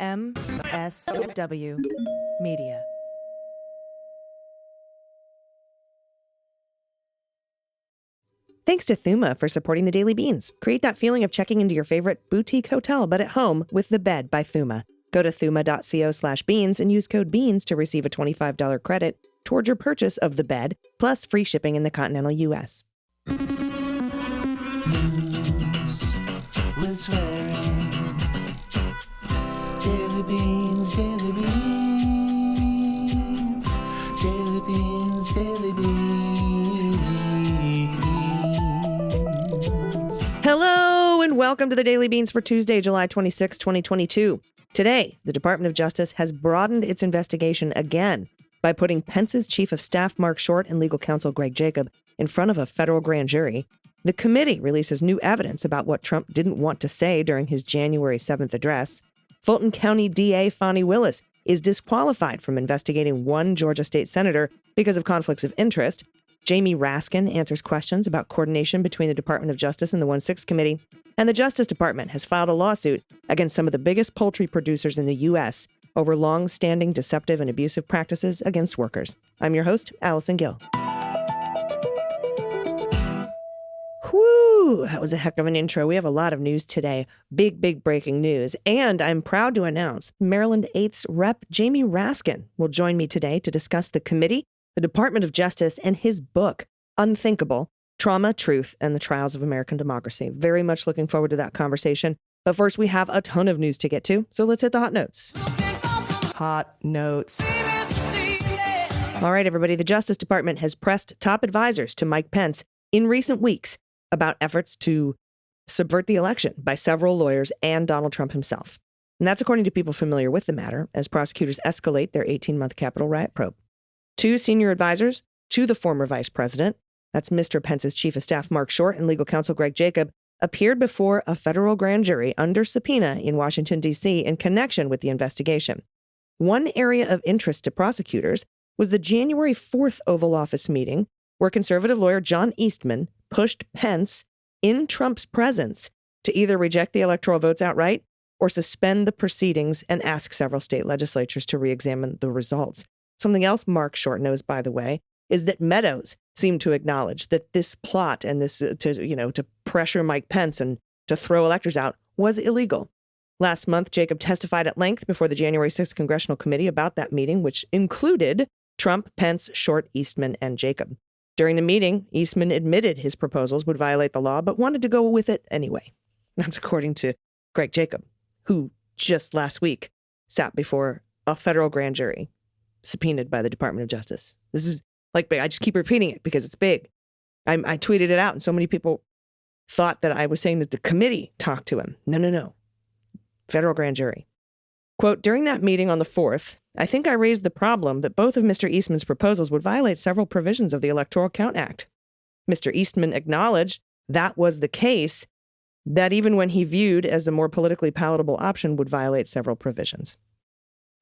MSW Media. Thanks to Thuma for supporting the Daily Beans. Create that feeling of checking into your favorite boutique hotel, but at home with The Bed by Thuma. Go to thuma.co/beans and use code BEANS to receive a $25 credit toward your purchase of The Bed, plus free shipping in the continental U.S. News with swearing. Daily Beans, Daily Beans. Daily Beans, Daily Beans. Hello and welcome to the Daily Beans for Tuesday, July 26, 2022. Today, the Department of Justice has broadened its investigation again by putting Pence's Chief of Staff Mark Short and legal counsel Greg Jacob in front of a federal grand jury. The committee releases new evidence about what Trump didn't want to say during his January 7th address. Fulton County DA Fani Willis is disqualified from investigating one Georgia state senator because of conflicts of interest. Jamie Raskin answers questions about coordination between the Department of Justice and the 1-6 Committee. And the Justice Department has filed a lawsuit against some of the biggest poultry producers in the U.S. over long-standing deceptive and abusive practices against workers. I'm your host, Allison Gill. Whew, that was a heck of an intro. We have a lot of news today. Big breaking news. And I'm proud to announce Maryland 8th's Rep. Jamie Raskin will join me today to discuss the committee, the Department of Justice, and his book, Unthinkable: Trauma, Truth, and the Trials of American Democracy. Very much looking forward to that conversation. But first, we have a ton of news to get to, so let's hit the hot notes. Hot notes. All right, everybody. The Justice Department has pressed top advisors to Mike Pence in recent weeks about efforts to subvert the election by several lawyers and Donald Trump himself. And that's according to people familiar with the matter, as prosecutors escalate their 18-month Capitol riot probe. Two senior advisors to the former vice president, that's Mr. Pence's Chief of Staff Mark Short and legal counsel Greg Jacob, appeared before a federal grand jury under subpoena in Washington, D.C. in connection with the investigation. One area of interest to prosecutors was the January 4th Oval Office meeting where conservative lawyer John Eastman pushed Pence in Trump's presence to either reject the electoral votes outright or suspend the proceedings and ask several state legislatures to re-examine the results. Something else Mark Short knows, by the way, is that Meadows seemed to acknowledge that this plot and this to pressure Mike Pence and to throw electors out was illegal. Last month, Jacob testified at length before the January 6th Congressional Committee about that meeting, which included Trump, Pence, Short, Eastman, and Jacob. During the meeting, Eastman admitted his proposals would violate the law, but wanted to go with it anyway. That's according to Greg Jacob, who just last week sat before a federal grand jury subpoenaed by the Department of Justice. This is like big. I just keep repeating it because it's big. I tweeted it out and so many people thought that I was saying that the committee talked to him. No. Federal grand jury. Quote, during that meeting on the 4th, I think I raised the problem that both of Mr. Eastman's proposals would violate several provisions of the Electoral Count Act. Mr. Eastman acknowledged that was the case, that even when he viewed as a more politically palatable option would violate several provisions.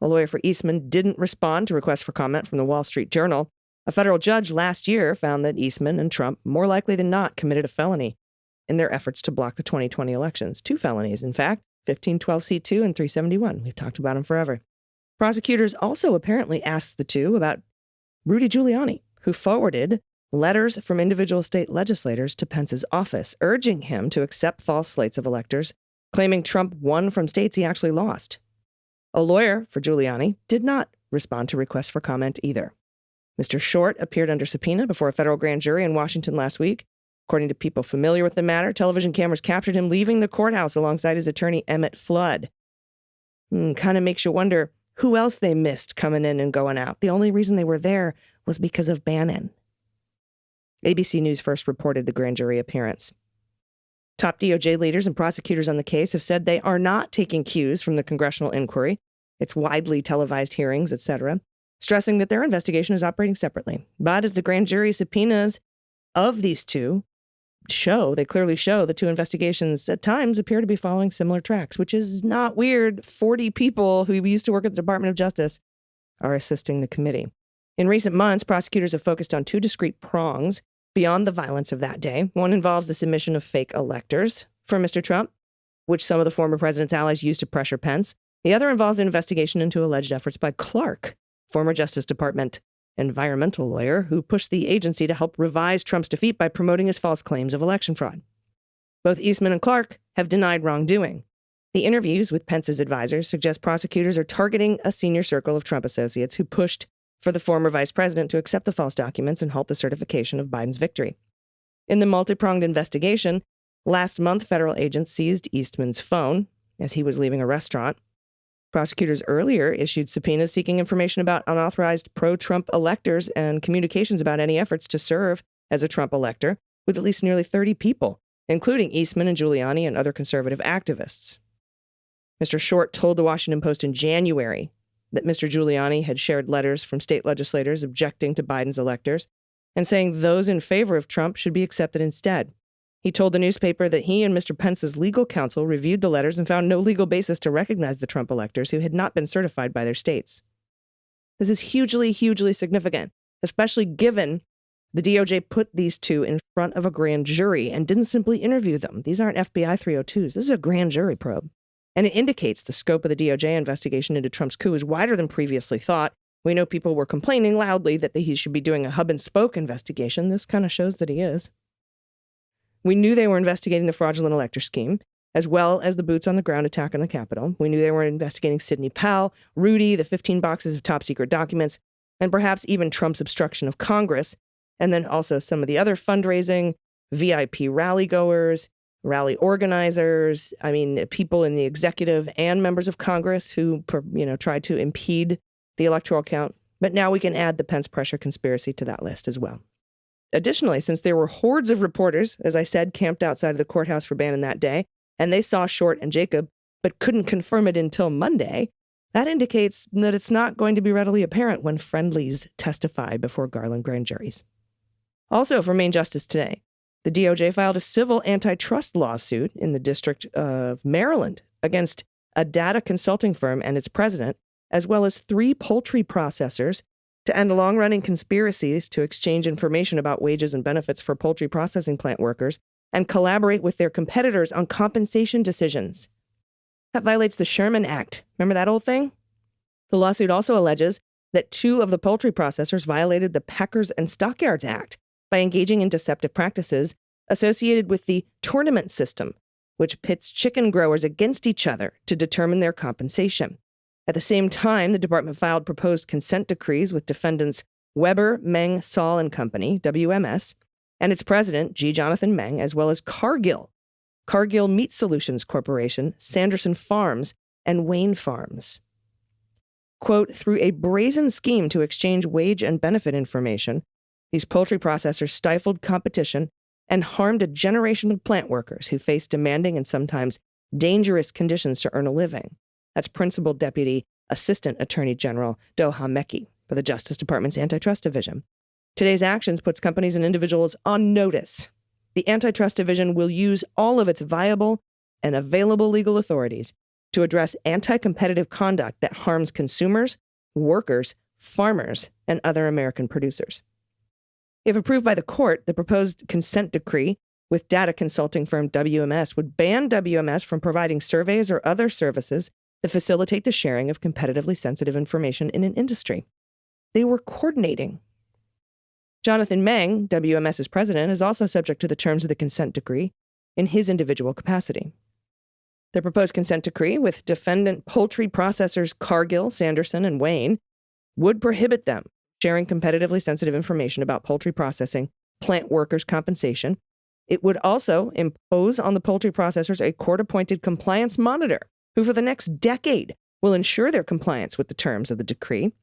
A lawyer for Eastman didn't respond to requests for comment from the Wall Street Journal. A federal judge last year found that Eastman and Trump, more likely than not, committed a felony in their efforts to block the 2020 elections. 2 felonies, in fact, 1512C2 and 371. We've talked about them forever. Prosecutors also apparently asked the two about Rudy Giuliani, who forwarded letters from individual state legislators to Pence's office, urging him to accept false slates of electors, claiming Trump won from states he actually lost. A lawyer for Giuliani did not respond to requests for comment either. Mr. Short appeared under subpoena before a federal grand jury in Washington last week. According to people familiar with the matter, television cameras captured him leaving the courthouse alongside his attorney, Emmett Flood. Kind of makes you wonder who else they missed coming in and going out. The only reason they were there was because of Bannon. ABC News first reported the grand jury appearance. Top DOJ leaders and prosecutors on the case have said they are not taking cues from the congressional inquiry, its widely televised hearings, etc., stressing that their investigation is operating separately. But as the grand jury subpoenas of these two they clearly show the two investigations at times appear to be following similar tracks, which is not weird. 40 people who used to work at the Department of Justice are assisting the committee. In recent months, prosecutors have focused on 2 discrete prongs beyond the violence of that day. One involves the submission of fake electors for Mr. Trump, which some of the former president's allies used to pressure Pence. The other involves an investigation into alleged efforts by Clark, former Justice Department environmental lawyer who pushed the agency to help revise Trump's defeat by promoting his false claims of election fraud. Both Eastman and Clark have denied wrongdoing. The interviews with Pence's advisors suggest prosecutors are targeting a senior circle of Trump associates who pushed for the former vice president to accept the false documents and halt the certification of Biden's victory. In the multi-pronged investigation, last month, federal agents seized Eastman's phone as he was leaving a restaurant. Prosecutors earlier issued subpoenas seeking information about unauthorized pro-Trump electors and communications about any efforts to serve as a Trump elector with at least nearly 30 people, including Eastman and Giuliani and other conservative activists. Mr. Short told the Washington Post in January that Mr. Giuliani had shared letters from state legislators objecting to Biden's electors and saying those in favor of Trump should be accepted instead. He told the newspaper that he and Mr. Pence's legal counsel reviewed the letters and found no legal basis to recognize the Trump electors who had not been certified by their states. This is hugely, hugely significant, especially given the DOJ put these two in front of a grand jury and didn't simply interview them. These aren't FBI 302s. This is a grand jury probe. And it indicates the scope of the DOJ investigation into Trump's coup is wider than previously thought. We know people were complaining loudly that he should be doing a hub and spoke investigation. This kind of shows that he is. We knew they were investigating the fraudulent elector scheme, as well as the boots-on-the-ground attack on the Capitol. We knew they were investigating Sidney Powell, Rudy, the 15 boxes of top-secret documents, and perhaps even Trump's obstruction of Congress, and then also some of the other fundraising, VIP rally-goers, rally organizers, people in the executive and members of Congress who, tried to impede the electoral count. But now we can add the Pence pressure conspiracy to that list as well. Additionally, since there were hordes of reporters, as I said, camped outside of the courthouse for Bannon that day, and they saw Short and Jacob, but couldn't confirm it until Monday, that indicates that it's not going to be readily apparent when friendlies testify before Garland grand juries. Also, for Main Justice today, the DOJ filed a civil antitrust lawsuit in the District of Maryland against a data consulting firm and its president, as well as 3 poultry processors, to end long-running conspiracies to exchange information about wages and benefits for poultry processing plant workers and collaborate with their competitors on compensation decisions. That violates the Sherman Act. Remember that old thing? The lawsuit also alleges that 2 of the poultry processors violated the Packers and Stockyards Act by engaging in deceptive practices associated with the tournament system, which pits chicken growers against each other to determine their compensation. At the same time, the department filed proposed consent decrees with defendants Weber, Meng, Saul and Company, WMS, and its president, G. Jonathan Meng, as well as Cargill Meat Solutions Corporation, Sanderson Farms, and Wayne Farms. Quote, through a brazen scheme to exchange wage and benefit information, these poultry processors stifled competition and harmed a generation of plant workers who faced demanding and sometimes dangerous conditions to earn a living. That's Principal Deputy Assistant Attorney General Doha Meki for the Justice Department's Antitrust Division. Today's actions puts companies and individuals on notice. The Antitrust Division will use all of its viable and available legal authorities to address anti-competitive conduct that harms consumers, workers, farmers, and other American producers. If approved by the court, the proposed consent decree with data consulting firm WMS would ban WMS from providing surveys or other services that facilitate the sharing of competitively sensitive information in an industry. They were coordinating. Jonathan Meng, WMS's president, is also subject to the terms of the consent decree in his individual capacity. The proposed consent decree with defendant poultry processors Cargill, Sanderson, and Wayne would prohibit them sharing competitively sensitive information about poultry processing, plant workers' compensation. It would also impose on the poultry processors a court-appointed compliance monitor who for the next decade will ensure their compliance with the terms of the decree.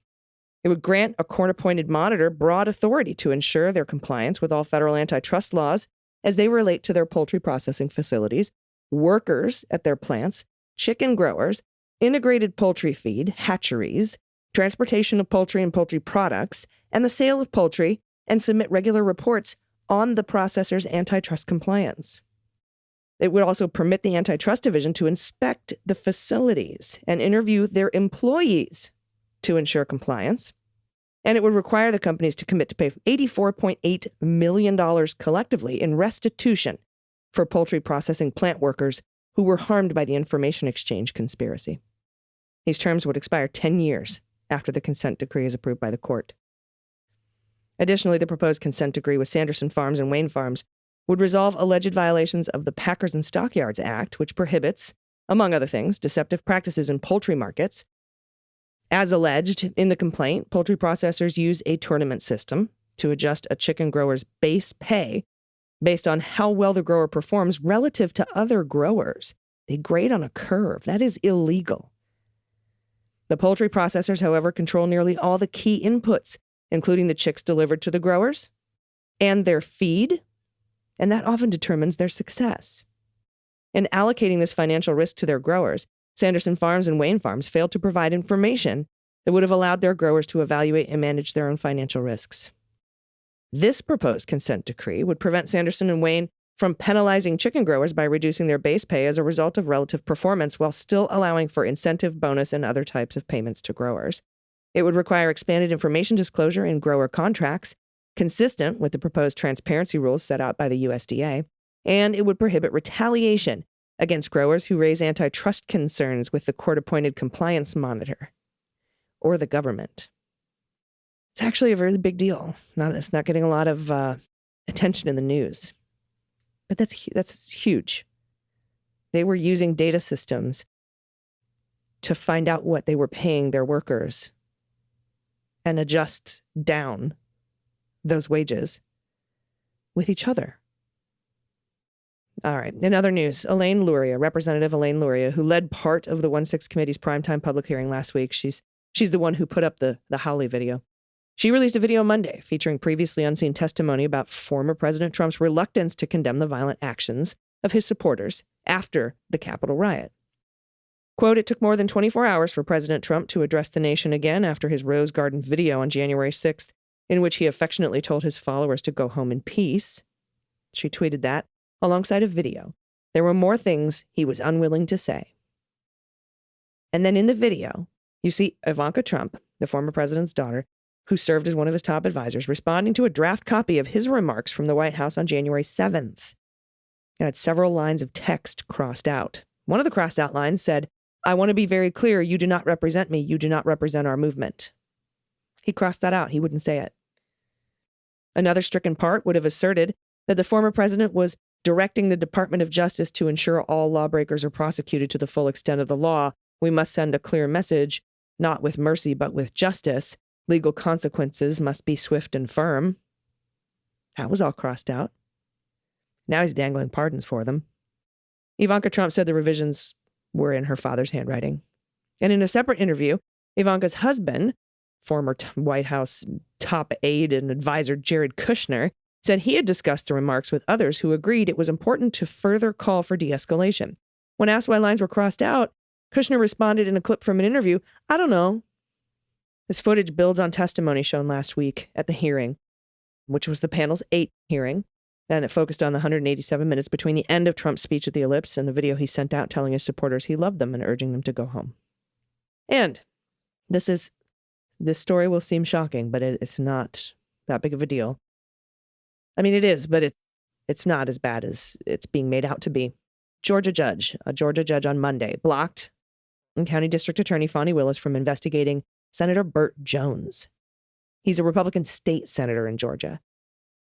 It would grant a court-appointed monitor broad authority to ensure their compliance with all federal antitrust laws as they relate to their poultry processing facilities, workers at their plants, chicken growers, integrated poultry feed, hatcheries, transportation of poultry and poultry products, and the sale of poultry, and submit regular reports on the processor's antitrust compliance. It would also permit the Antitrust Division to inspect the facilities and interview their employees to ensure compliance. And it would require the companies to commit to pay $84.8 million collectively in restitution for poultry processing plant workers who were harmed by the information exchange conspiracy. These terms would expire 10 years after the consent decree is approved by the court. Additionally, the proposed consent decree with Sanderson Farms and Wayne Farms would resolve alleged violations of the Packers and Stockyards Act, which prohibits, among other things, deceptive practices in poultry markets. As alleged in the complaint, poultry processors use a tournament system to adjust a chicken grower's base pay based on how well the grower performs relative to other growers. They grade on a curve. That is illegal. The poultry processors, however, control nearly all the key inputs, including the chicks delivered to the growers and their feed, and that often determines their success. In allocating this financial risk to their growers, Sanderson Farms and Wayne Farms failed to provide information that would have allowed their growers to evaluate and manage their own financial risks. This proposed consent decree would prevent Sanderson and Wayne from penalizing chicken growers by reducing their base pay as a result of relative performance while still allowing for incentive, bonus, and other types of payments to growers. It would require expanded information disclosure in grower contracts, consistent with the proposed transparency rules set out by the USDA, and it would prohibit retaliation against growers who raise antitrust concerns with the court-appointed compliance monitor or the government. It's actually a really big deal. It's not getting a lot of attention in the news, but that's huge. They were using data systems to find out what they were paying their workers and adjust down those wages with each other. All right. In other news, Representative Elaine Luria, who led part of the 1-6 committee's primetime public hearing last week, she's the one who put up the Howley video. She released a video Monday featuring previously unseen testimony about former President Trump's reluctance to condemn the violent actions of his supporters after the Capitol riot. Quote, "It took more than 24 hours for President Trump to address the nation again after his Rose Garden video on January 6th, in which he affectionately told his followers to go home in peace." She tweeted that alongside a video. There were more things he was unwilling to say. And then in the video, you see Ivanka Trump, the former president's daughter, who served as one of his top advisors, responding to a draft copy of his remarks from the White House on January 7th. It had several lines of text crossed out. One of the crossed out lines said, "I want to be very clear, you do not represent me, you do not represent our movement." He crossed that out. He wouldn't say it. Another stricken part would have asserted that the former president was directing the Department of Justice to ensure all lawbreakers are prosecuted to the full extent of the law. We must send a clear message, not with mercy, but with justice. Legal consequences must be swift and firm. That was all crossed out. Now he's dangling pardons for them. Ivanka Trump said the revisions were in her father's handwriting. And in a separate interview, Ivanka's husband, former White House top aide and advisor Jared Kushner, said he had discussed the remarks with others who agreed it was important to further call for de-escalation. When asked why lines were crossed out, Kushner responded in a clip from an interview, "I don't know." This footage builds on testimony shown last week at the hearing, which was the panel's 8th hearing. And it focused on the 187 minutes between the end of Trump's speech at the Ellipse and the video he sent out telling his supporters he loved them and urging them to go home. And this story will seem shocking, but it's not that big of a deal. I mean, it is, but it's not as bad as it's being made out to be. A Georgia judge on Monday blocked County District Attorney Fani Willis from investigating Senator Burt Jones. He's a Republican state senator in Georgia,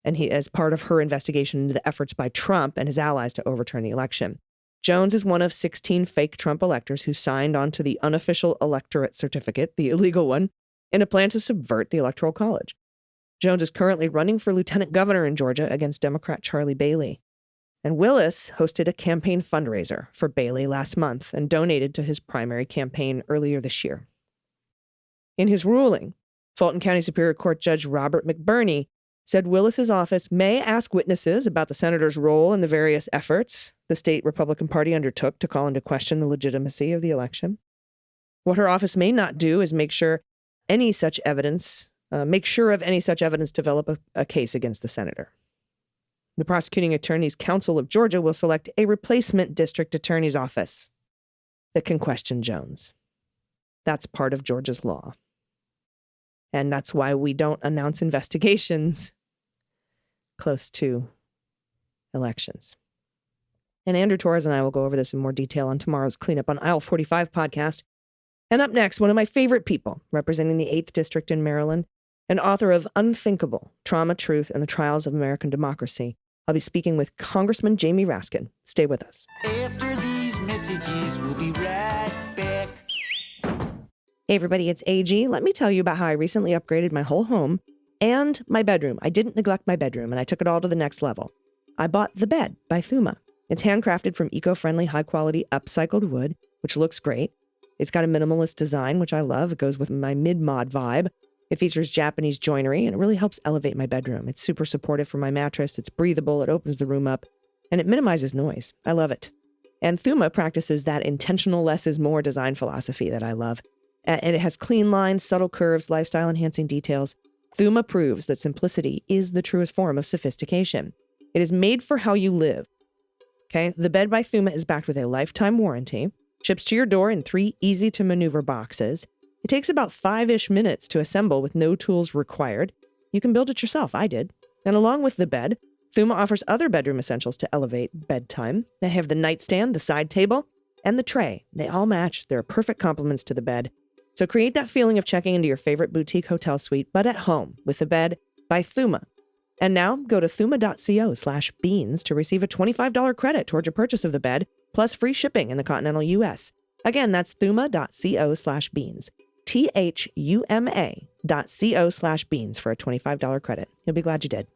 and he as part of her investigation into the efforts by Trump and his allies to overturn the election. Jones is one of 16 fake Trump electors who signed onto the unofficial electorate certificate, the illegal one, in a plan to subvert the Electoral College. Jones is currently running for lieutenant governor in Georgia against Democrat Charlie Bailey. And Willis hosted a campaign fundraiser for Bailey last month and donated to his primary campaign earlier this year. In his ruling, Fulton County Superior Court Judge Robert McBurney said Willis's office may ask witnesses about the senator's role in the various efforts the state Republican Party undertook to call into question the legitimacy of the election. What her office may not do is make sure of any such evidence develop a case against the senator. The prosecuting attorney's counsel of Georgia will select a replacement district attorney's office that can question Jones. That's part of Georgia's law. And that's why we don't announce investigations close to elections. And Andrew Torres and I will go over this in more detail on tomorrow's Cleanup on Aisle 45 podcast. And up next, one of my favorite people representing the 8th District in Maryland, and author of Unthinkable, Trauma, Truth, and the Trials of American Democracy. I'll be speaking with Congressman Jamie Raskin. Stay with us. After these messages, we'll be right back. Hey everybody, it's AG. Let me tell you about how I recently upgraded my whole home and my bedroom. I didn't neglect my bedroom, and I took it all to the next level. I bought The Bed by Thuma. It's handcrafted from eco-friendly, high-quality, upcycled wood, which looks great. It's got a minimalist design, which I love. It goes with my mid-mod vibe. It features Japanese joinery, and it really helps elevate my bedroom. It's super supportive for my mattress. It's breathable. It opens the room up, and it minimizes noise. I love it. And Thuma practices that intentional less is more design philosophy that I love. And it has clean lines, subtle curves, lifestyle-enhancing details. Thuma proves that simplicity is the truest form of sophistication. It is made for how you live. Okay, The Bed by Thuma is backed with a lifetime warranty. Ships to your door in 3 easy-to-maneuver boxes. It takes about 5-ish minutes to assemble with no tools required. You can build it yourself. I did. And along with the bed, Thuma offers other bedroom essentials to elevate bedtime. They have the nightstand, the side table, and the tray. They all match. They're perfect complements to the bed. So create that feeling of checking into your favorite boutique hotel suite, but at home with The Bed by Thuma. And now go to thuma.co/beans to receive a $25 credit towards your purchase of the bed, plus free shipping in the continental U.S. Again, that's thuma.co/beans. THUMA.co/beans for a $25 credit. You'll be glad you did.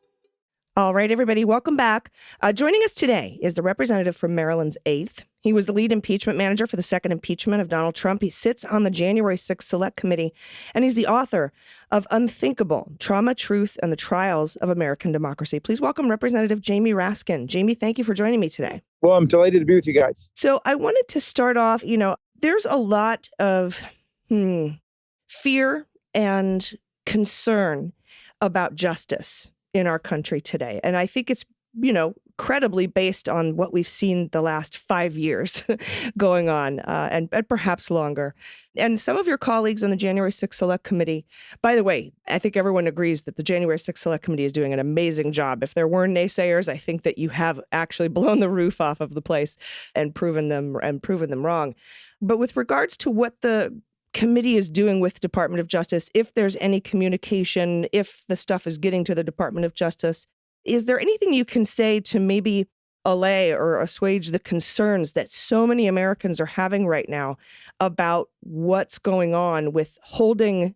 All right, everybody, welcome back. Joining us today is the representative from Maryland's 8th. He was the lead impeachment manager for the second impeachment of Donald Trump. He sits on the January 6th Select Committee, and he's the author of Unthinkable, Trauma, Truth, and the Trials of American Democracy. Please welcome Representative Jamie Raskin. Jamie, thank you for joining me today. Well, I'm delighted to be with you guys. So I wanted to start off, there's a lot of fear and concern about justice in our country today. And I think it's, credibly based on what we've seen the last 5 years going on, and perhaps longer. And some of your colleagues on the January 6th Select Committee, by the way, I think everyone agrees that the January 6th Select Committee is doing an amazing job. If there were naysayers, I think that you have actually blown the roof off of the place and proven them wrong. But with regards to what the committee is doing with the Department of Justice, if there's any communication, if the stuff is getting to the Department of Justice, is there anything you can say to maybe allay or assuage the concerns that so many Americans are having right now about what's going on with holding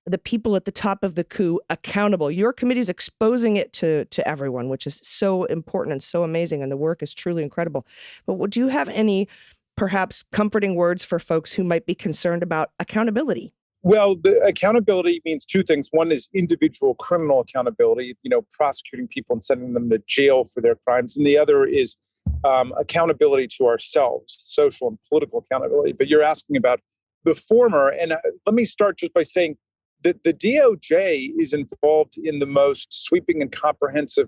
the people at the top of the coup accountable? Your committee is exposing it to everyone, which is so important and so amazing, and the work is truly incredible. But would you have any perhaps comforting words for folks who might be concerned about accountability? Well, the accountability means two things. One is individual criminal accountability, prosecuting people and sending them to jail for their crimes. And the other is accountability to ourselves, social and political accountability. But you're asking about the former. And let me start just by saying that the DOJ is involved in the most sweeping and comprehensive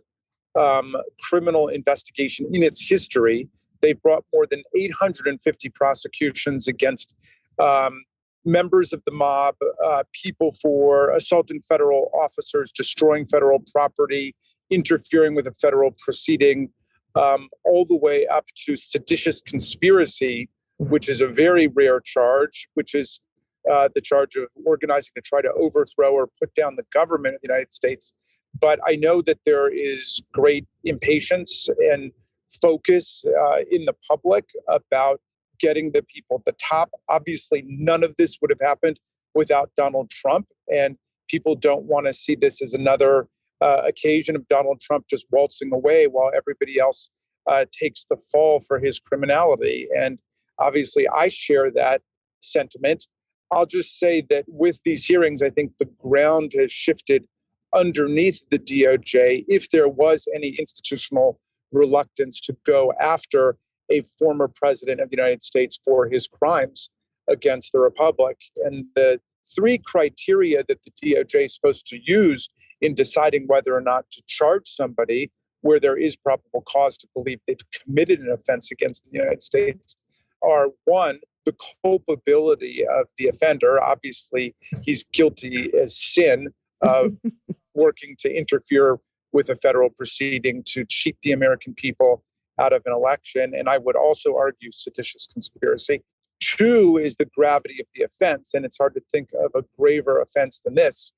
criminal investigation in its history. They've brought more than 850 prosecutions against members of the mob, people for assaulting federal officers, destroying federal property, interfering with a federal proceeding, all the way up to seditious conspiracy, which is a very rare charge, which is the charge of organizing to try to overthrow or put down the government of the United States. But I know that there is great impatience and focus in the public about getting the people at the top. Obviously, none of this would have happened without Donald Trump, and people don't want to see this as another occasion of Donald Trump just waltzing away while everybody else takes the fall for his criminality. And obviously, I share that sentiment. I'll just say that with these hearings, I think the ground has shifted underneath the DOJ. If there was any institutional reluctance to go after a former president of the United States for his crimes against the Republic. And the 3 criteria that the DOJ is supposed to use in deciding whether or not to charge somebody where there is probable cause to believe they've committed an offense against the United States are: 1, the culpability of the offender. Obviously, he's guilty as sin of working to interfere with a federal proceeding to cheat the American people out of an election. And I would also argue seditious conspiracy. Two is the gravity of the offense. And it's hard to think of a graver offense than this,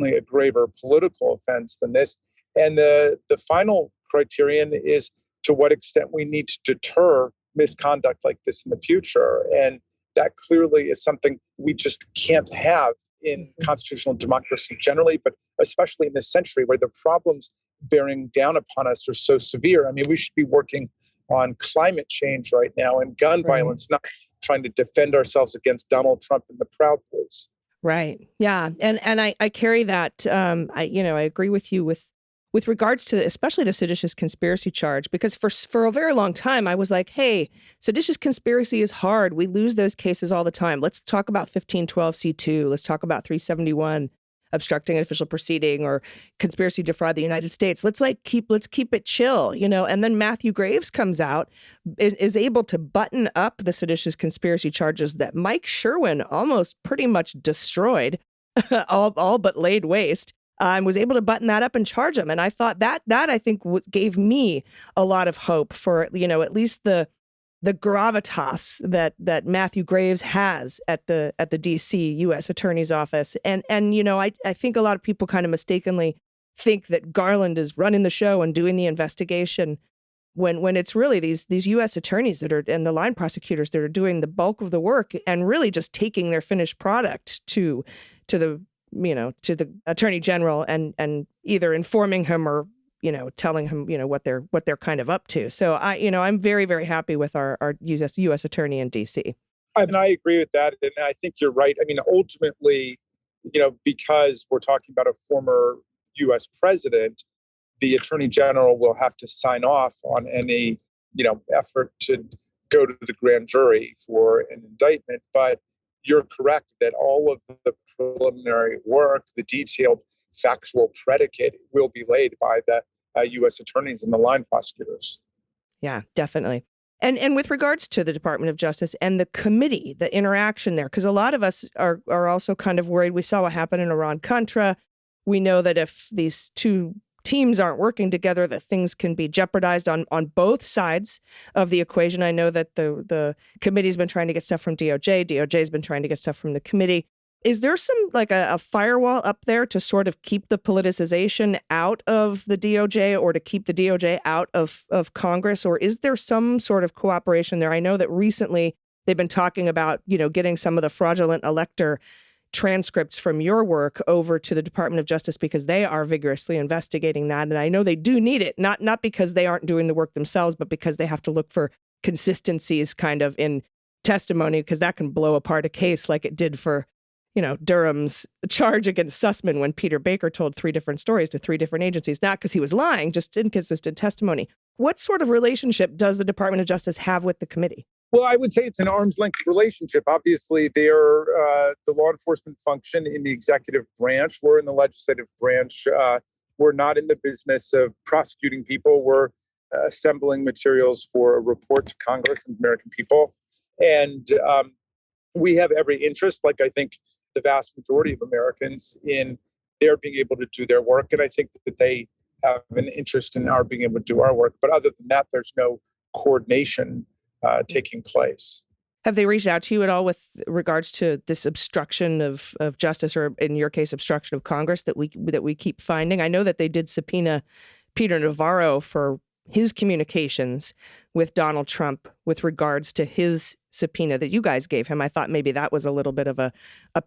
only a graver political offense than this. And the final criterion is to what extent we need to deter misconduct like this in the future. And that clearly is something we just can't have in constitutional democracy generally, but especially in this century where the problems bearing down upon us are so severe. I mean, we should be working on climate change right now and gun violence, not trying to defend ourselves against Donald Trump and the Proud Boys. Right. Yeah. And I carry that. I agree with you with regards to especially the seditious conspiracy charge, because for a very long time, I was like, hey, seditious conspiracy is hard. We lose those cases all the time. Let's talk about 1512C2. Let's talk about 371, obstructing an official proceeding, or conspiracy to defraud the United States. Let's keep it chill, And then Matthew Graves comes out, is able to button up the seditious conspiracy charges that Mike Sherwin almost pretty much destroyed, all but laid waste. And was able to button that up and charge him. And I thought that I think gave me a lot of hope for, at least the gravitas that Matthew Graves has at the DC U.S. Attorney's Office. And I think a lot of people kind of mistakenly think that Garland is running the show and doing the investigation when it's really these U.S. attorneys and the line prosecutors that are doing the bulk of the work and really just taking their finished product to the attorney general and either informing him or, telling him, what they're kind of up to. So I'm very, very happy with our U.S. attorney in DC. And I agree with that. And I think you're right. I mean, ultimately, because we're talking about a former U.S. president, the attorney general will have to sign off on any, effort to go to the grand jury for an indictment. But you're correct that all of the preliminary work, the detailed factual predicate, will be laid by the U.S. attorneys and the line prosecutors. Yeah, definitely. And with regards to the Department of Justice and the committee, the interaction there, because a lot of us are also kind of worried. We saw what happened in Iran-Contra. We know that if these two teams aren't working together, that things can be jeopardized on both sides of the equation. I know that the committee's been trying to get stuff from DOJ. DOJ's been trying to get stuff from the committee. Is there some a firewall up there to sort of keep the politicization out of the DOJ or to keep the DOJ out of Congress? Or is there some sort of cooperation there? I know that recently they've been talking about, getting some of the fraudulent elector transcripts from your work over to the Department of Justice because they are vigorously investigating that. And I know they do need it, not because they aren't doing the work themselves, but because they have to look for consistencies kind of in testimony, because that can blow apart a case like it did for, Durham's charge against Sussman when Peter Baker told 3 different stories to 3 different agencies, not because he was lying, just inconsistent testimony. What sort of relationship does the Department of Justice have with the committee? Well, I would say it's an arm's length relationship. Obviously, they're the law enforcement function in the executive branch. We're in the legislative branch. We're not in the business of prosecuting people. We're assembling materials for a report to Congress and American people. And we have every interest, like I think the vast majority of Americans, in their being able to do their work. And I think that they have an interest in our being able to do our work. But other than that, there's no coordination taking place. Have they reached out to you at all with regards to this obstruction of justice, or in your case, obstruction of Congress that we keep finding? I know that they did subpoena Peter Navarro for his communications with Donald Trump with regards to his subpoena that you guys gave him. I thought maybe that was a little bit of a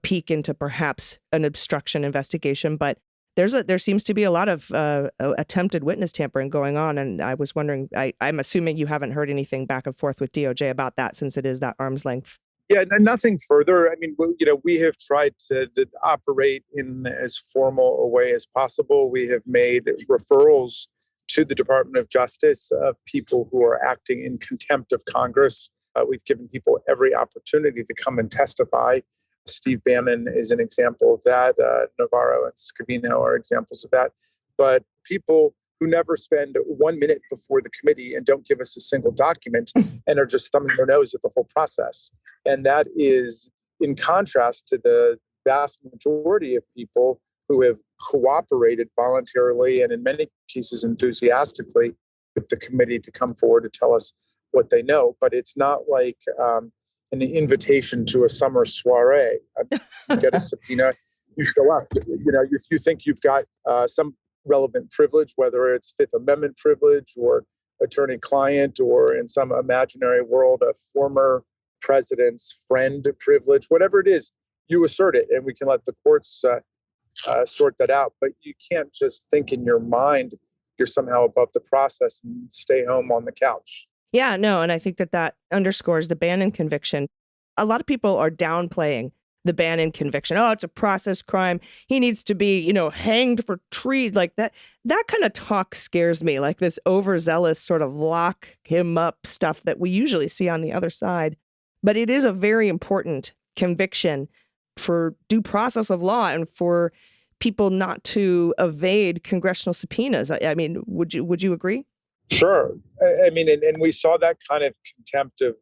peek into perhaps an obstruction investigation, but there seems to be a lot of attempted witness tampering going on. And I was wondering, I'm assuming you haven't heard anything back and forth with DOJ about that, since it is that arm's length. Yeah, nothing further. I mean, we have tried to operate in as formal a way as possible. We have made referrals to the Department of Justice of people who are acting in contempt of Congress. We've given people every opportunity to come and testify. Steve Bannon is an example of that. Navarro and Scavino are examples of that. But people who never spend 1 minute before the committee and don't give us a single document and are just thumbing their nose at the whole process. And that is in contrast to the vast majority of people who have cooperated voluntarily and in many cases enthusiastically with the committee to come forward to tell us what they know. But it's not like an invitation to a summer soiree. You get a subpoena, you show up. If you think you've got some relevant privilege, whether it's Fifth Amendment privilege or attorney-client, or in some imaginary world, a former president's friend privilege, whatever it is, you assert it, and we can let the courts sort that out. But you can't just think in your mind you're somehow above the process and stay home on the couch. Yeah, no, and I think that underscores the Bannon conviction. A lot of people are downplaying the Bannon conviction. Oh, it's a process crime. He needs to be, hanged for treason. Like that kind of talk scares me, like this overzealous sort of lock him up stuff that we usually see on the other side. But it is a very important conviction for due process of law and for people not to evade congressional subpoenas. I mean, would you agree? Sure. I mean, and we saw that kind of contempt of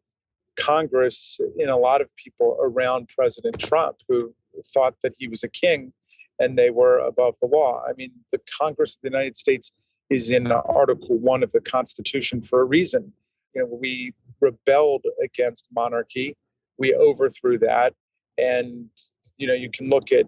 Congress in a lot of people around President Trump, who thought that he was a king and they were above the law. I mean, the Congress of the United States is in Article 1 of the Constitution for a reason. We rebelled against monarchy. We overthrew that. And, you can look at,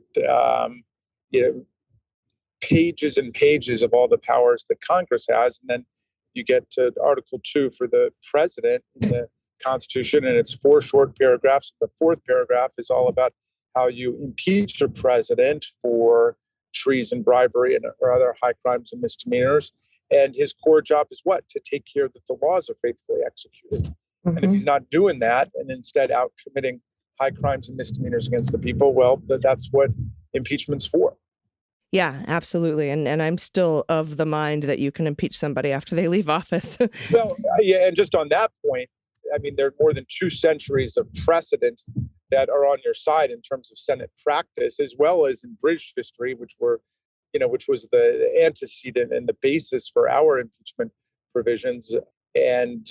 pages and pages of all the powers that Congress has. And then you get to Article 2 for the president in the Constitution, and it's 4 short paragraphs. The 4th paragraph is all about how you impeach a president for treason, bribery, or other high crimes and misdemeanors. And his core job is what? To take care that the laws are faithfully executed. Mm-hmm. And if he's not doing that and instead out committing high crimes and misdemeanors against the people, well, that's what impeachment's for. Yeah, absolutely. And I'm still of the mind that you can impeach somebody after they leave office. Well, yeah, and just on that point, I mean, there are more than 2 centuries of precedent that are on your side in terms of Senate practice, as well as in British history, which was the antecedent and the basis for our impeachment provisions. And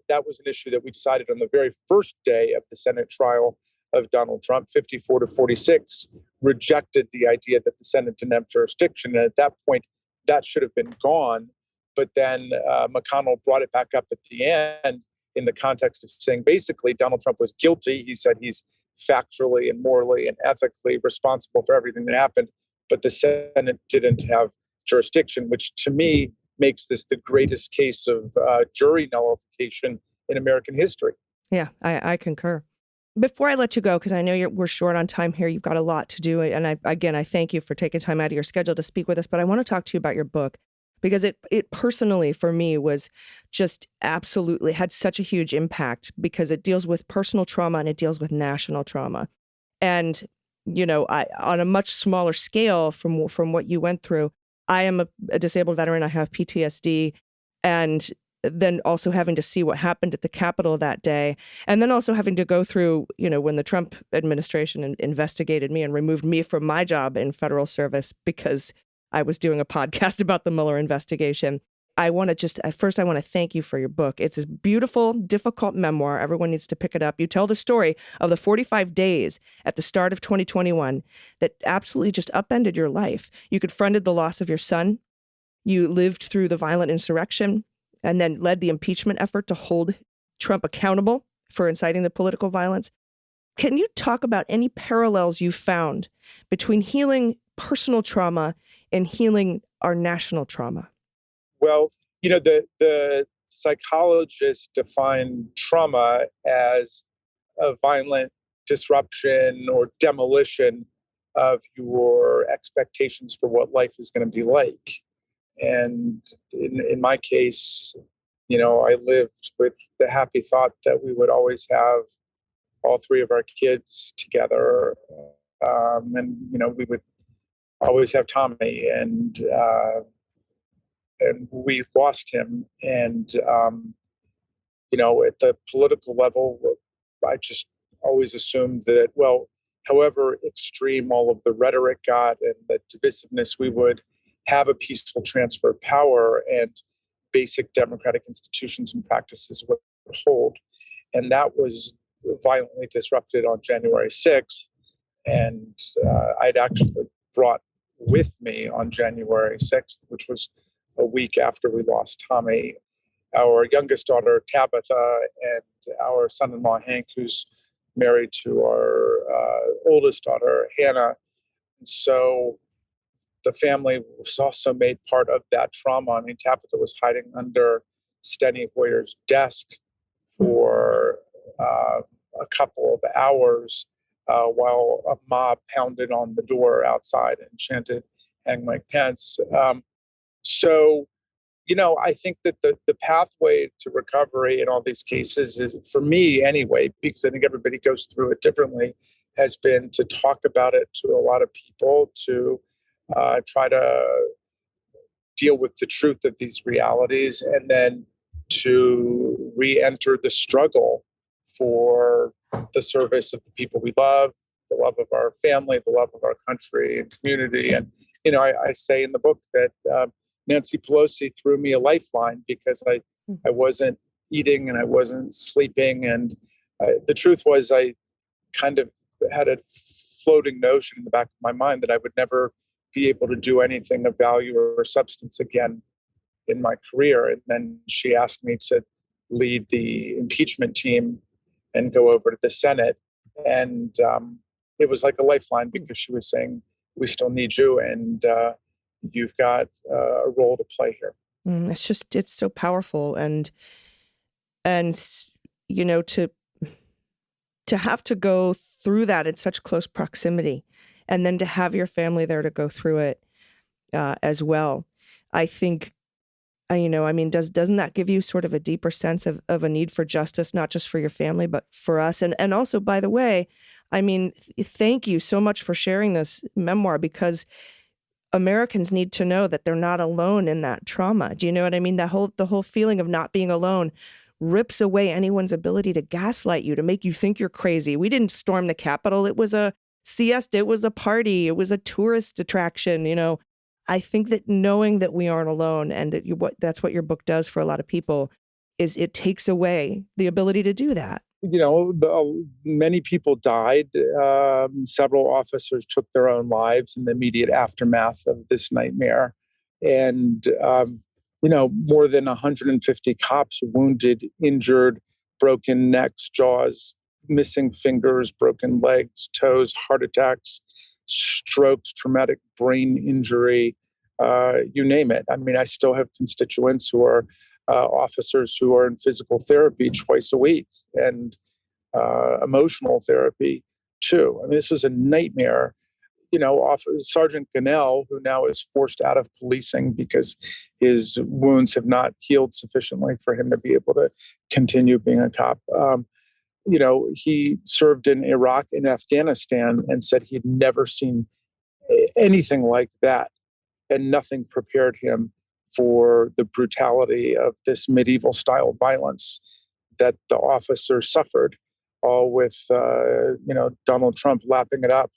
that was an issue that we decided on the very first day of the Senate trial of Donald Trump. 54-46 rejected the idea that the Senate didn't have jurisdiction. And at that point, that should have been gone. But then McConnell brought it back up at the end in the context of saying, basically, Donald Trump was guilty. He said he's factually and morally and ethically responsible for everything that happened. But the Senate didn't have jurisdiction, which to me makes this the greatest case of jury nullification in American history. Yeah, I concur. Before I let you go, because I know we're short on time here, you've got a lot to do. And I thank you for taking time out of your schedule to speak with us. But I want to talk to you about your book, because it personally, for me, was just absolutely had such a huge impact, because it deals with personal trauma and it deals with national trauma. And, on a much smaller scale from what you went through, I am a disabled veteran. I have PTSD. And then also having to see what happened at the Capitol that day, and then also having to go through, when the Trump administration investigated me and removed me from my job in federal service because I was doing a podcast about the Mueller investigation. I want to thank you for your book. It's a beautiful, difficult memoir. Everyone needs to pick it up. You tell the story of the 45 days at the start of 2021 that absolutely just upended your life. You confronted the loss of your son. You lived through the violent insurrection, and then led the impeachment effort to hold Trump accountable for inciting the political violence. Can you talk about any parallels you found between healing personal trauma and healing our national trauma? Well, the psychologists define trauma as a violent disruption or demolition of your expectations for what life is going to be like. And in my case, I lived with the happy thought that we would always have all 3 of our kids together. And we would always have Tommy, and we lost him. And, at the political level, I just always assumed that, well, however extreme all of the rhetoric got and the divisiveness, we would have a peaceful transfer of power and basic democratic institutions and practices would hold. And that was violently disrupted on January 6th. And I'd actually brought with me on January 6th, which was a week after we lost Tommy, our youngest daughter, Tabitha, and our son-in-law, Hank, who's married to our oldest daughter, Hannah. And so the family was also made part of that trauma. I mean, Tabitha was hiding under Steny Hoyer's desk for a couple of hours while a mob pounded on the door outside and chanted, "Hang Mike Pence." So, I think that the pathway to recovery in all these cases is, for me anyway, because I think everybody goes through it differently, has been to talk about it to a lot of people, to try to deal with the truth of these realities, and then to re-enter the struggle for the service of the people we love, the love of our family, the love of our country and community. And, I say in the book that Nancy Pelosi threw me a lifeline because I wasn't eating and I wasn't sleeping. And the truth was, I kind of had a floating notion in the back of my mind that I would never be able to do anything of value or substance again in my career. And then she asked me to lead the impeachment team and go over to the Senate. And it was like a lifeline because she was saying, we still need you, and you've got a role to play here. It's so powerful. And to have to go through that in such close proximity, and then to have your family there to go through it as well. I think, doesn't that give you sort of a deeper sense of a need for justice, not just for your family, but for us? And also, by the way, thank you so much for sharing this memoir, because Americans need to know that they're not alone in that trauma. Do you know what I mean? The whole feeling of not being alone rips away anyone's ability to gaslight you, to make you think you're crazy. We didn't storm the Capitol. It was a siesta. It was a party. It was a tourist attraction. I think that knowing that we aren't alone, and that that's what your book does for a lot of people, is it takes away the ability to do that. Many people died. Several officers took their own lives in the immediate aftermath of this nightmare. And, more than 150 cops wounded, injured, broken necks, jaws, missing fingers, broken legs, toes, heart attacks, strokes, traumatic brain injury, you name it. I still have constituents who are officers who are in physical therapy twice a week, and emotional therapy too. This was a nightmare. Sergeant Gunnell, who now is forced out of policing because his wounds have not healed sufficiently for him to be able to continue being a cop. He served in Iraq and Afghanistan and said he'd never seen anything like that, and nothing prepared him for the brutality of this medieval style violence that the officers suffered, all with, Donald Trump lapping it up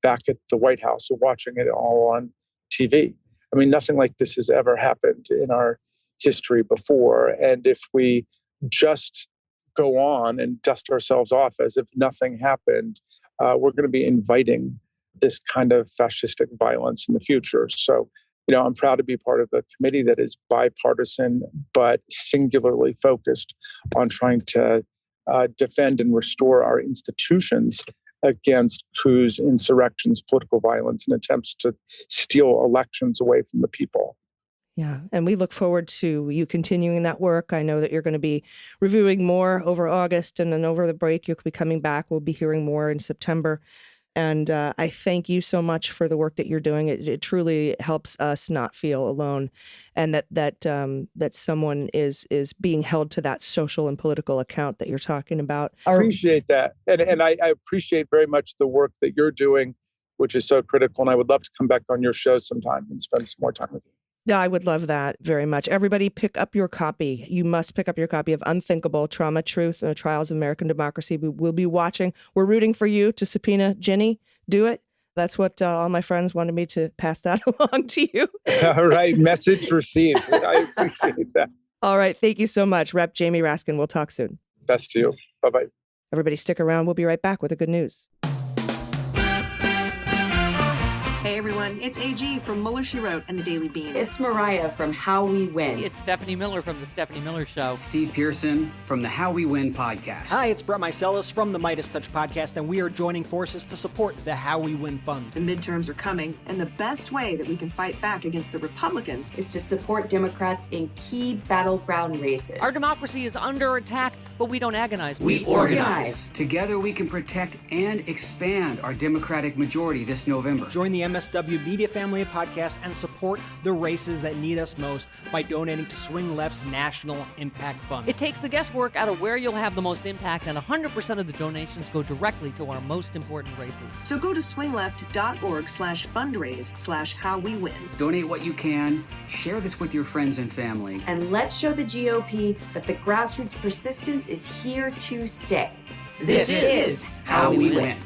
back at the White House, watching it all on TV. Nothing like this has ever happened in our history before. And if we just go on and dust ourselves off as if nothing happened, we're going to be inviting this kind of fascistic violence in the future. So, I'm proud to be part of a committee that is bipartisan, but singularly focused on trying to defend and restore our institutions against coups, insurrections, political violence, and attempts to steal elections away from the people. Yeah, and we look forward to you continuing that work. I know that you're going to be reviewing more over August, and then over the break, you'll be coming back. We'll be hearing more in September. And I thank you so much for the work that you're doing. It truly helps us not feel alone, and that someone is being held to that social and political account that you're talking about. I appreciate that. And I appreciate very much the work that you're doing, which is so critical. And I would love to come back on your show sometime and spend some more time with you. Yeah, I would love that very much. Everybody pick up your copy. You must pick up your copy of Unthinkable, Trauma, Truth, and the Trials of American Democracy. We will be watching. We're rooting for you to subpoena Ginny. Do it. That's what all my friends wanted me to pass that along to you. All right. Message received. I appreciate that. All right. Thank you so much. Rep. Jamie Raskin. We'll talk soon. Best to you. Bye-bye. Everybody stick around. We'll be right back with the good news. Hey everyone, it's AG from Mueller, She Wrote and the Daily Beans. It's Mariah from How We Win. It's Stephanie Miller from The Stephanie Miller Show. Steve Pearson from the How We Win podcast. Hi, it's Brett Meiselas from the Midas Touch podcast, and we are joining forces to support the How We Win Fund. The midterms are coming, and the best way that we can fight back against the Republicans is to support Democrats in key battleground races. Our democracy is under attack, but we don't agonize. We organize. Together we can protect and expand our Democratic majority this November. Join the MSW Media family of podcasts and support the races that need us most by donating to Swing Left's National Impact Fund. It takes the guesswork out of where you'll have the most impact, and 100% of the donations go directly to our most important races. So go to swingleft.org/fundraise/howwewin. Donate what you can, share this with your friends and family. And let's show the GOP that the grassroots persistence is here to stay. This is How We Win.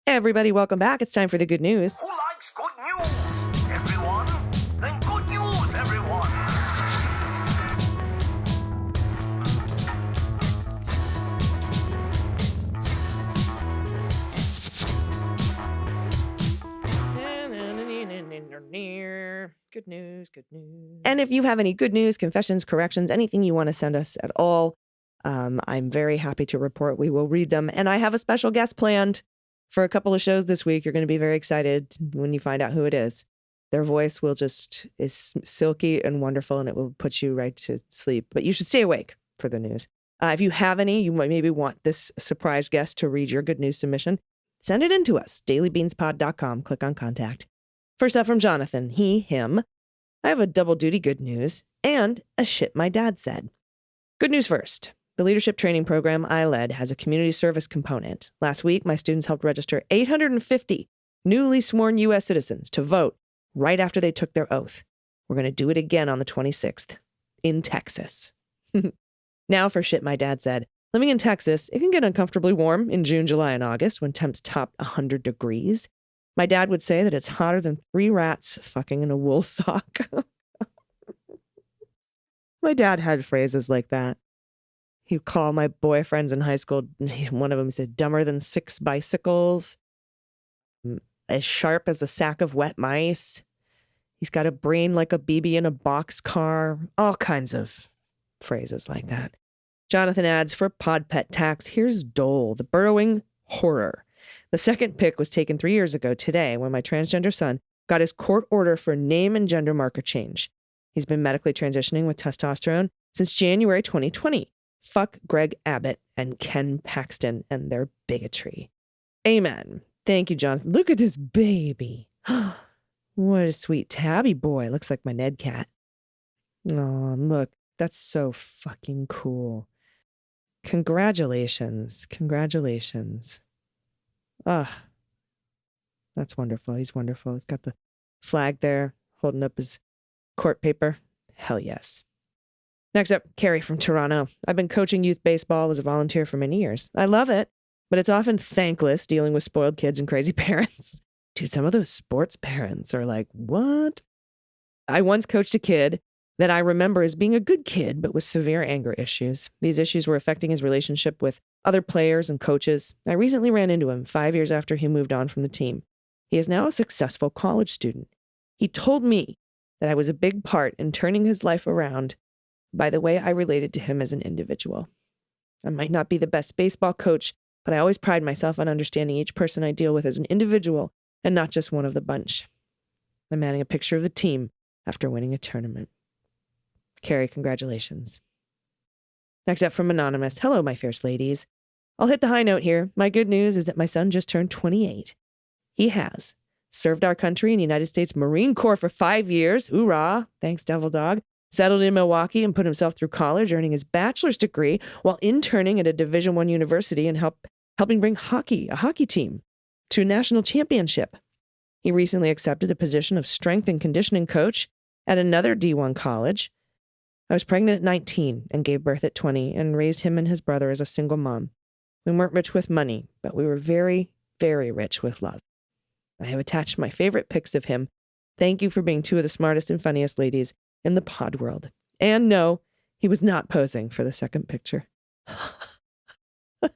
Hey everybody, welcome back. It's time for the good news. Who likes good news? Everyone? Then good news, everyone. Good news, good news. And if you have any good news, confessions, corrections, anything you want to send us at all, I'm very happy to report we will read them. And I have a special guest planned for a couple of shows this week. You're going to be very excited when you find out who it is. Their voice is silky and wonderful, and it will put you right to sleep. But you should stay awake for the news. If you have any, you might maybe want this surprise guest to read your good news submission. Send it in to us, dailybeanspod.com. Click on contact. First up from Jonathan, him. I have a double duty good news and a shit my dad said. Good news first. The leadership training program I led has a community service component. Last week, my students helped register 850 newly sworn U.S. citizens to vote right after they took their oath. We're going to do it again on the 26th in Texas. Now for shit my dad said. Living in Texas, it can get uncomfortably warm in June, July, and August when temps top 100 degrees. My dad would say that it's hotter than 3 rats fucking in a wool sock. My dad had phrases like that. He'd call my boyfriends in high school, one of them said, dumber than 6 bicycles, as sharp as a sack of wet mice. He's got a brain like a BB in a boxcar, all kinds of phrases like that. Jonathan adds, for pod pet tax, here's Dole, the burrowing horror. The second pick was taken 3 years ago today when my transgender son got his court order for name and gender marker change. He's been medically transitioning with testosterone since January 2020. Fuck Greg Abbott and Ken Paxton and their bigotry. Amen. Thank you, Jonathan. Look at this baby. What a sweet tabby boy. Looks like my Ned cat. Oh, look. That's so fucking cool. Congratulations. Congratulations. Ah, that's wonderful. He's wonderful. He's got the flag there, holding up his court paper. Hell yes. Next up, Carrie from Toronto. I've been coaching youth baseball as a volunteer for many years. I love it, but it's often thankless dealing with spoiled kids and crazy parents. Dude, some of those sports parents are like, what? I once coached a kid that I remember as being a good kid, but with severe anger issues. These issues were affecting his relationship with other players and coaches. I recently ran into him 5 years after he moved on from the team. He is now a successful college student. He told me that I was a big part in turning his life around by the way I related to him as an individual. I might not be the best baseball coach, but I always pride myself on understanding each person I deal with as an individual and not just one of the bunch. I'm adding a picture of the team after winning a tournament. Carrie, congratulations. Next up from Anonymous. Hello, my fierce ladies. I'll hit the high note here. My good news is that my son just turned 28. He has served our country in the United States Marine Corps for 5 years. Hoorah. Thanks, Devil Dog. Settled in Milwaukee and put himself through college, earning his bachelor's degree while interning at a Division I university and helping bring a hockey team, to a national championship. He recently accepted a position of strength and conditioning coach at another D1 college. I was pregnant at 19 and gave birth at 20 and raised him and his brother as a single mom. We weren't rich with money, but we were very, very rich with love. I have attached my favorite pics of him. Thank you for being two of the smartest and funniest ladies in the pod world. And no, He was not posing for the second picture. I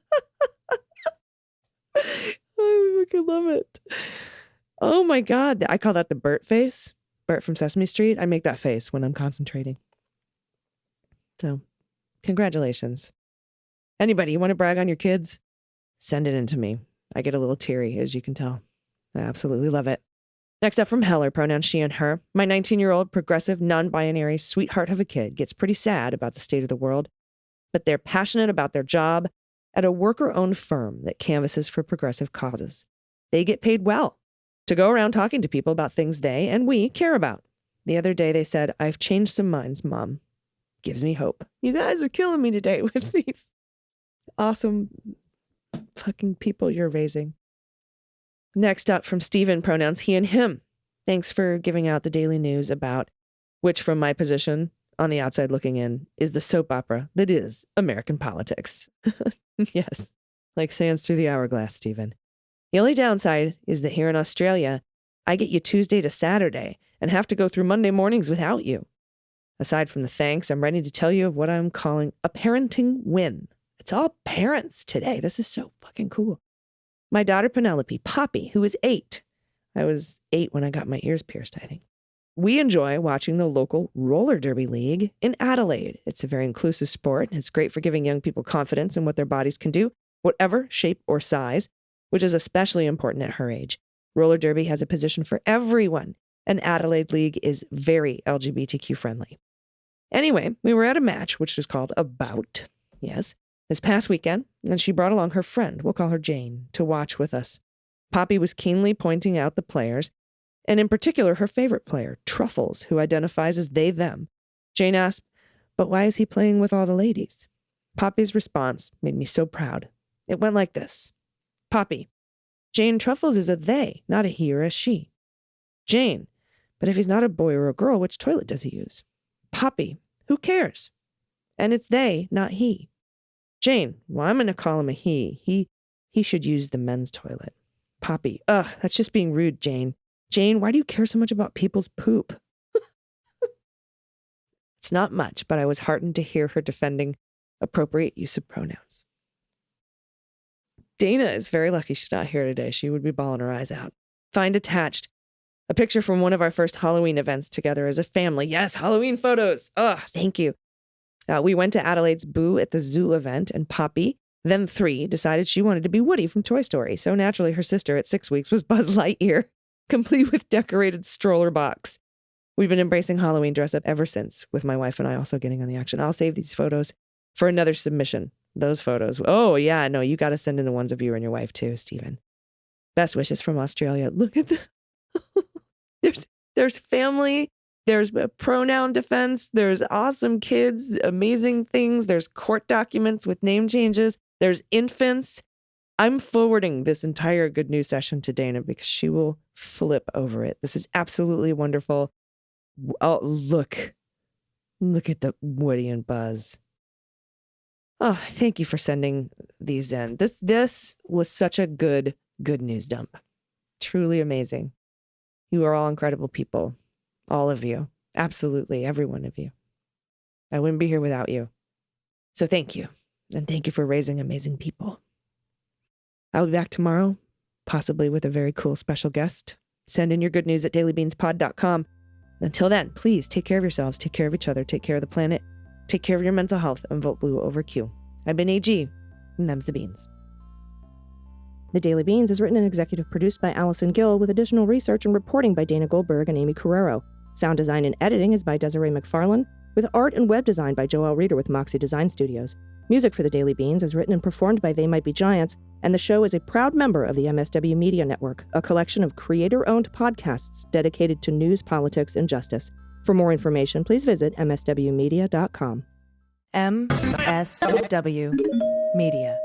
fucking love it. Oh my God. I call that the Bert face. Bert from Sesame Street. I make that face when I'm concentrating. So, congratulations. Anybody, you want to brag on your kids? Send it in to me. I get a little teary, as you can tell. I absolutely love it. Next up from Heller, pronouns she and her. My 19-year-old progressive, non-binary sweetheart of a kid gets pretty sad about the state of the world, but they're passionate about their job at a worker-owned firm that canvasses for progressive causes. They get paid well to go around talking to people about things they and we care about. The other day they said, "I've changed some minds, Mom." Gives me hope. You guys are killing me today with these awesome fucking people you're raising. Next up from Stephen, pronouns he and him. Thanks for giving out the daily news about which, from my position on the outside looking in, is the soap opera that is American politics. Yes, like sands through the hourglass, Stephen. The only downside is that here in Australia, I get you Tuesday to Saturday and have to go through Monday mornings without you. Aside from the thanks, I'm ready to tell you of what I'm calling a parenting win. It's all parents today. This is so fucking cool. My daughter Penelope, Poppy, who is 8. I was 8 when I got my ears pierced, I think. We enjoy watching the local roller derby league in Adelaide. It's a very inclusive sport, and it's great for giving young people confidence in what their bodies can do, whatever shape or size, which is especially important at her age. Roller derby has a position for everyone, and Adelaide League is very LGBTQ friendly. Anyway, we were at a match, which was called a bout. Yes. This past weekend, and she brought along her friend, we'll call her Jane, to watch with us. Poppy was keenly pointing out the players, and in particular her favorite player, Truffles, who identifies as they, them. Jane asked, "But why is he playing with all the ladies?" Poppy's response made me so proud. It went like this. Poppy, Jane, Truffles is a they, not a he or a she. Jane, but if he's not a boy or a girl, which toilet does he use? Poppy, who cares? And it's they, not he. Jane, well, I'm going to call him a he. He should use the men's toilet. Poppy, ugh, that's just being rude, Jane. Jane, why do you care so much about people's poop? It's not much, but I was heartened to hear her defending appropriate use of pronouns. Dana is very lucky she's not here today. She would be bawling her eyes out. Find attached a picture from one of our first Halloween events together as a family. Yes, Halloween photos. Oh, thank you. We went to Adelaide's Boo at the zoo event, and Poppy, then 3, decided she wanted to be Woody from Toy Story. So naturally, her sister at 6 weeks was Buzz Lightyear, complete with decorated stroller box. We've been embracing Halloween dress-up ever since, with my wife and I also getting on the action. I'll save these photos for another submission. Those photos. Oh, yeah, no, you got to send in the ones of you and your wife, too, Stephen. Best wishes from Australia. Look at the... There's family... There's pronoun defense. There's awesome kids, amazing things. There's court documents with name changes. There's infants. I'm forwarding this entire good news session to Dana because she will flip over it. This is absolutely wonderful. Oh, look at the Woody and Buzz. Oh, thank you for sending these in. This was such a good news dump. Truly amazing. You are all incredible people. All of you. Absolutely. Every one of you. I wouldn't be here without you. So thank you. And thank you for raising amazing people. I'll be back tomorrow, possibly with a very cool special guest. Send in your good news at dailybeanspod.com. Until then, please take care of yourselves, take care of each other, take care of the planet, take care of your mental health, and vote blue over Q. I've been AG, and them's the beans. The Daily Beans is written and executive produced by Allison Gill, with additional research and reporting by Dana Goldberg and Amy Carrero. Sound design and editing is by Desiree McFarlane, with art and web design by Joelle Reeder with Moxie Design Studios. Music for The Daily Beans is written and performed by They Might Be Giants, and the show is a proud member of the MSW Media Network, a collection of creator-owned podcasts dedicated to news, politics, and justice. For more information, please visit mswmedia.com. MSW Media.